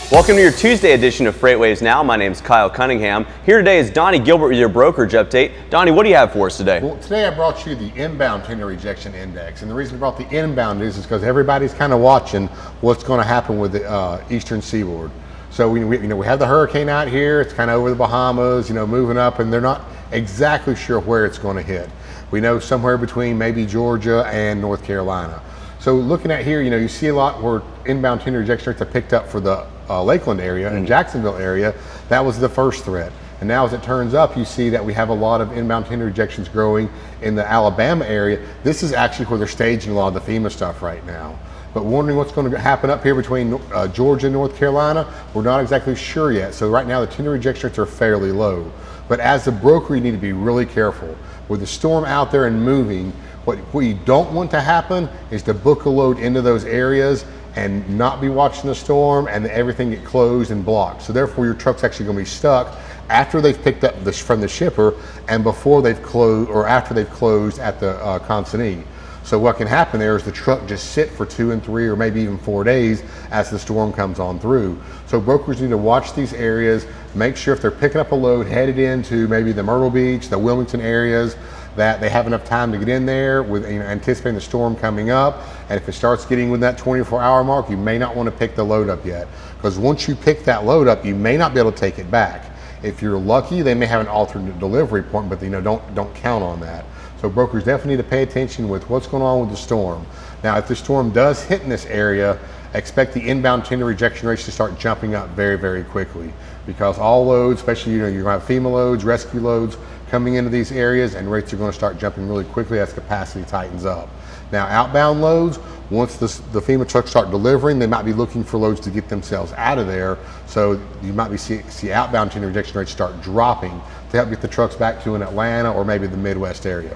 Welcome to your Tuesday edition of FreightWaves Now. My name is Kyle Cunningham. Here today is Donny Gilbert with your brokerage update. Donny, what do you have for us today? Well, today I brought you the inbound tender rejection index. And the reason I brought the inbound is because everybody's kind of watching what's going to happen with the eastern seaboard. So we have the hurricane out here. It's kind of over the Bahamas, moving up, and they're not exactly sure where it's going to hit. We know somewhere between maybe Georgia and North Carolina. So looking at here, you see a lot where inbound tender rejection rates are picked up for the Lakeland area and Jacksonville area. That was the first threat. And now as it turns up, you see that we have a lot of inbound tender rejections growing in the Alabama area. This is actually where they're staging a lot of the FEMA stuff right now. But wondering what's going to happen up here between Georgia and North Carolina, we're not exactly sure yet. So right now the tender rejection rates are fairly low. But as a broker, you need to be really careful. With the storm out there and moving, what you don't want to happen is to book a load into those areas and not be watching the storm and everything get closed and blocked. So therefore your truck's actually going to be stuck after they've picked up this from the shipper and before they've closed or after they've closed at the consignee. So what can happen there is the truck just sit for 2 and 3 or maybe even 4 days as the storm comes on through. So brokers need to watch these areas, make sure if they're picking up a load headed into maybe the Myrtle Beach, the Wilmington areas, that they have enough time to get in there with anticipating the storm coming up. And if it starts getting within that 24-hour mark, you may not want to pick the load up yet. Because once you pick that load up, you may not be able to take it back. If you're lucky, they may have an alternate delivery point, but don't count on that. So brokers definitely need to pay attention with what's going on with the storm. Now, if the storm does hit in this area, expect the inbound tender rejection rates to start jumping up very, very quickly, because all loads, especially you're going to have FEMA loads, rescue loads coming into these areas, and rates are going to start jumping really quickly as capacity tightens up. Now, outbound loads, once the FEMA trucks start delivering, they might be looking for loads to get themselves out of there. So you might be see outbound tender rejection rates start dropping to help get the trucks back to an Atlanta or maybe the Midwest area.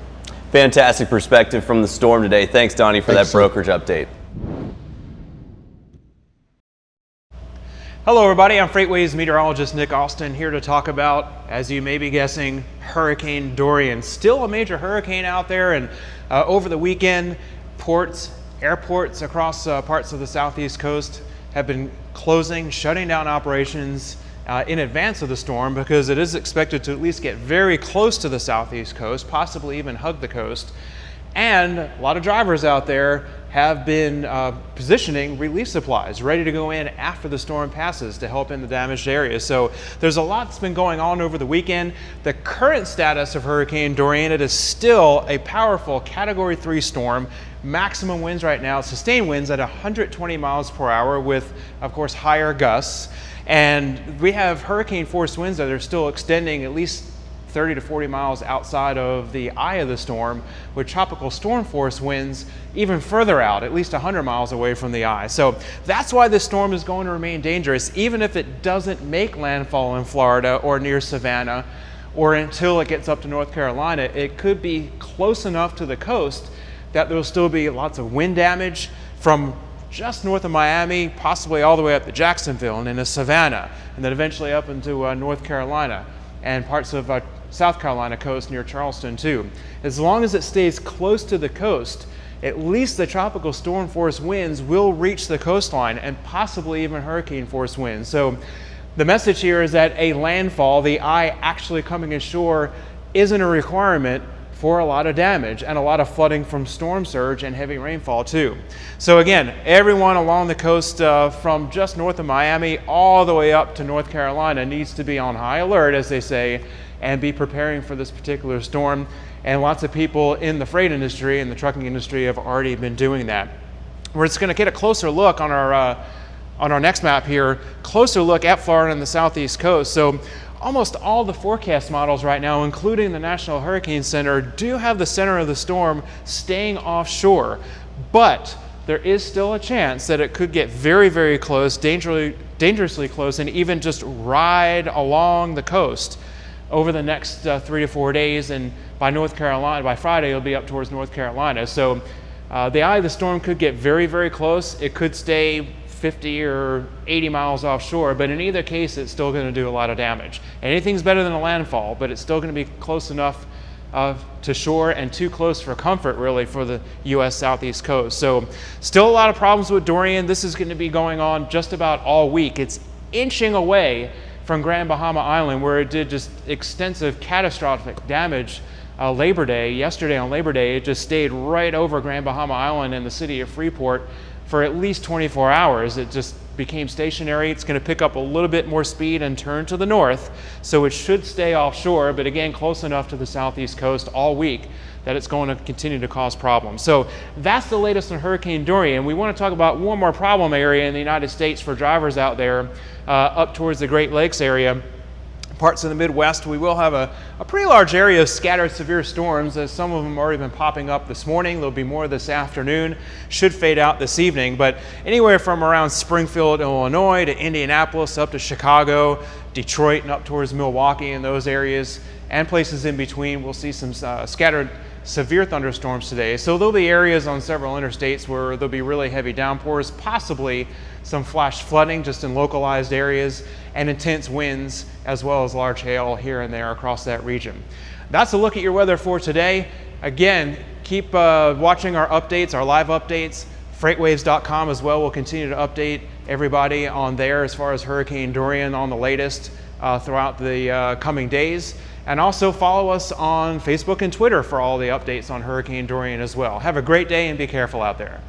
Fantastic perspective from the storm today. Thanks, Donny, for that brokerage update. Hello everybody, I'm FreightWaves meteorologist Nick Austing, here to talk about, as you may be guessing, Hurricane Dorian. Still a major hurricane out there, and over the weekend, airports across parts of the southeast coast have been closing, shutting down operations in advance of the storm, because it is expected to at least get very close to the southeast coast, possibly even hug the coast. And a lot of drivers out there have been positioning relief supplies ready to go in after the storm passes to help in the damaged areas. So there's a lot that's been going on over the weekend. The current status of Hurricane Dorian, it is still a powerful Category 3 storm. Maximum winds right now, sustained winds at 120 miles per hour with, of course, higher gusts. And we have hurricane force winds that are still extending at least 30 to 40 miles outside of the eye of the storm, with tropical storm force winds even further out, at least 100 miles away from the eye. So that's why this storm is going to remain dangerous, even if it doesn't make landfall in Florida or near Savannah, or until it gets up to North Carolina. It could be close enough to the coast that there'll still be lots of wind damage from just north of Miami, possibly all the way up to Jacksonville and into Savannah, and then eventually up into North Carolina and parts of South Carolina coast near Charleston too. As long as it stays close to the coast, at least the tropical storm force winds will reach the coastline and possibly even hurricane force winds. So the message here is that a landfall, the eye actually coming ashore, isn't a requirement for a lot of damage and a lot of flooding from storm surge and heavy rainfall too. So again, everyone along the coast from just north of Miami all the way up to North Carolina needs to be on high alert, as they say, and be preparing for this particular storm. And lots of people in the freight industry and the trucking industry have already been doing that. We're just going to get a closer look on our next map here, closer look at Florida and the southeast coast. So almost all the forecast models right now, including the National Hurricane Center, do have the center of the storm staying offshore. But there is still a chance that it could get very, very close, dangerously close, and even just ride along the coast over the next 3 to 4 days. And by Friday, it'll be up towards North Carolina. So the eye of the storm could get very, very close. It could stay 50 or 80 miles offshore, but in either case, it's still going to do a lot of damage. Anything's better than a landfall, but it's still going to be close enough to shore and too close for comfort, really, for the U.S. southeast coast. So still a lot of problems with Dorian. This is going to be going on just about all week. It's inching away from Grand Bahama Island, where it did just extensive catastrophic damage Labor Day. Yesterday on Labor Day, it just stayed right over Grand Bahama Island and the city of Freeport for at least 24 hours. It just became stationary. It's going to pick up a little bit more speed and turn to the north, so it should stay offshore, but again, close enough to the southeast coast all week that it's going to continue to cause problems. So that's the latest on Hurricane Dorian. We want to talk about one more problem area in the United States for drivers out there up towards the Great Lakes area. Parts of the Midwest, we will have a pretty large area of scattered severe storms, as some of them have already been popping up this morning. There'll be more this afternoon, should fade out this evening, but anywhere from around Springfield, Illinois to Indianapolis up to Chicago, Detroit, and up towards Milwaukee and those areas, and places in between, we'll see some scattered severe thunderstorms today. So there'll be areas on several interstates where there'll be really heavy downpours, possibly some flash flooding just in localized areas, and intense winds, as well as large hail here and there across that region. That's a look at your weather for today. Again, keep watching our updates, our live updates. FreightWaves.com as well will continue to update everybody on there as far as Hurricane Dorian on the latest throughout the coming days. And also follow us on Facebook and Twitter for all the updates on Hurricane Dorian as well. Have a great day and be careful out there.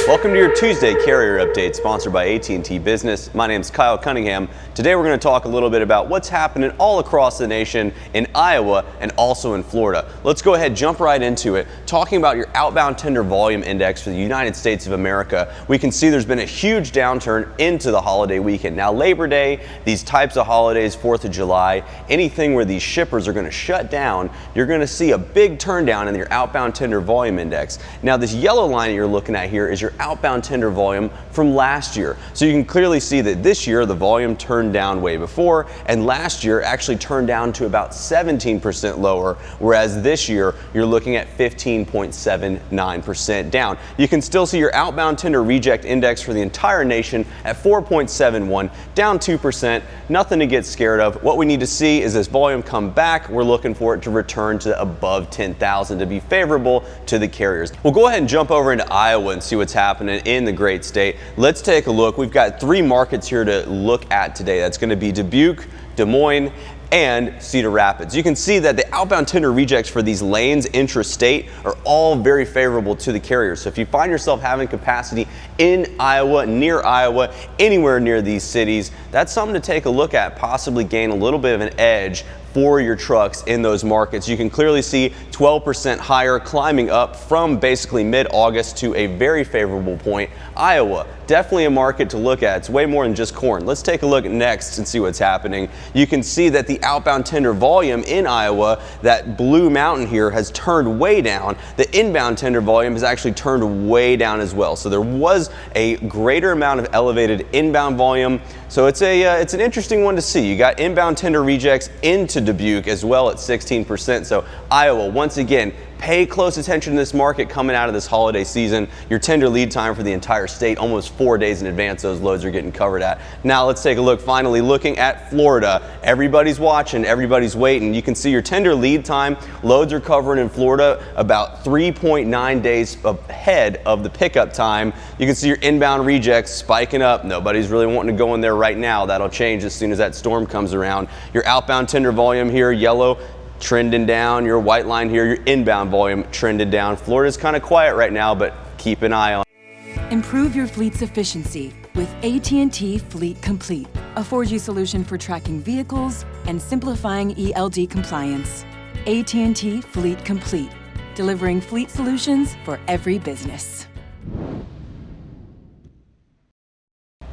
Welcome to your Tuesday Carrier Update, sponsored by AT&T Business. My name is Kyle Cunningham. Today we're going to talk a little bit about what's happening all across the nation in Iowa and also in Florida. Let's go ahead, jump right into it. Talking about your outbound tender volume index for the United States of America, we can see there's been a huge downturn into the holiday weekend. Now, Labor Day, these types of holidays, 4th of July, anything where these shippers are going to shut down, you're going to see a big turn down in your outbound tender volume index. Now, this yellow line that you're looking at here is your outbound tender volume from last year. So you can clearly see that this year the volume turned down way before, and last year actually turned down to about 17% lower, whereas this year you're looking at 15.79% down. You can still see your outbound tender reject index for the entire nation at 4.71, down 2%, nothing to get scared of. What we need to see is this volume come back. We're looking for it to return to above 10,000 to be favorable to the carriers. We'll go ahead and jump over into Iowa and see what's happening in the great state. Let's take a look. We've got 3 markets here to look at today. That's going to be Dubuque, Des Moines, and Cedar Rapids. You can see that the outbound tender rejects for these lanes intrastate are all very favorable to the carriers. So if you find yourself having capacity in Iowa, near Iowa, anywhere near these cities, that's something to take a look at, possibly gain a little bit of an edge for your trucks in those markets. You can clearly see 12% higher, climbing up from basically mid-August to a very favorable point. Iowa, definitely a market to look at. It's way more than just corn. Let's take a look next and see what's happening. You can see that the outbound tender volume in Iowa, that blue mountain here, has turned way down. The inbound tender volume has actually turned way down as well. So there was a greater amount of elevated inbound volume. So it's an interesting one to see. You got inbound tender rejects into Dubuque as well at 16%. So Iowa, once again, pay close attention to this market coming out of this holiday season. Your tender lead time for the entire state, almost 4 days in advance those loads are getting covered at. Now let's take a look, finally looking at Florida. Everybody's watching, everybody's waiting. You can see your tender lead time, loads are covering in Florida about 3.9 days ahead of the pickup time. You can see your inbound rejects spiking up. Nobody's really wanting to go in there right now. That'll change as soon as that storm comes around. Your outbound tender volume here, yellow, trending down. Your white line here, your inbound volume trended down. Florida's kind of quiet right now, but keep an eye on it. Improve your fleet's efficiency with AT&T Fleet Complete, a 4G solution for tracking vehicles and simplifying ELD compliance. AT&T Fleet Complete, delivering fleet solutions for every business.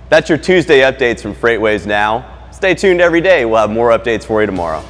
That's your Tuesday updates from FreightWaves Now. Stay tuned every day. We'll have more updates for you tomorrow.